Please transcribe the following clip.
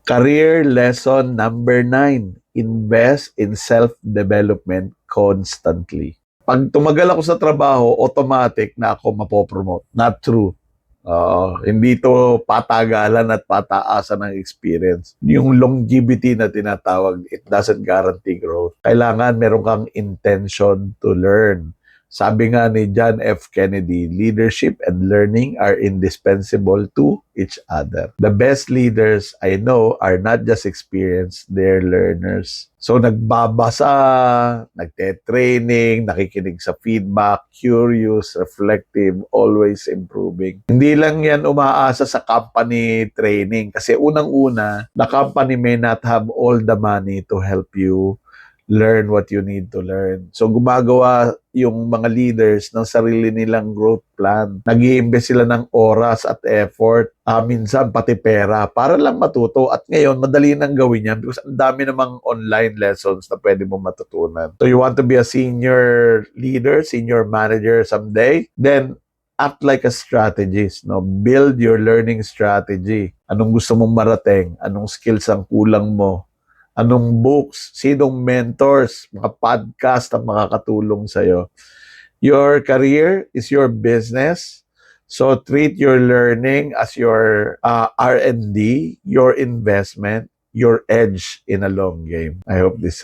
Career lesson number 9. Invest in self-development constantly. Pag tumagal ako sa trabaho, automatic na ako mapopromote. Not true. Hindi to patagalan at pataasan ng experience. Yung longevity na tinatawag, it doesn't guarantee growth. Kailangan meron kang intention to learn. Sabi nga ni John F. Kennedy, leadership and learning are indispensable to each other. The best leaders I know are not just experienced, they're learners. So nagbabasa, nagte-training, nakikinig sa feedback, curious, reflective, always improving. Hindi lang yan umaasa sa company training kasi unang-una, the company may not have all the money to help you learn what you need to learn. So gumagawa yung mga leaders ng sarili nilang growth plan. Nag-i-invest sila ng oras at effort, minsan pati pera, para lang matuto. At ngayon, madali nang gawin yan because ang dami namang online lessons na pwede mo matutunan. So you want to be a senior leader, senior manager someday? Then, act like a strategist. No? Build your learning strategy. Anong gusto mong marating? Anong skills ang kulang mo? Anong books, sinong mentors, mga podcast ang makakatulong sa'yo. Your career is your business. So treat your learning as your R&D, your investment, your edge in a long game. I hope this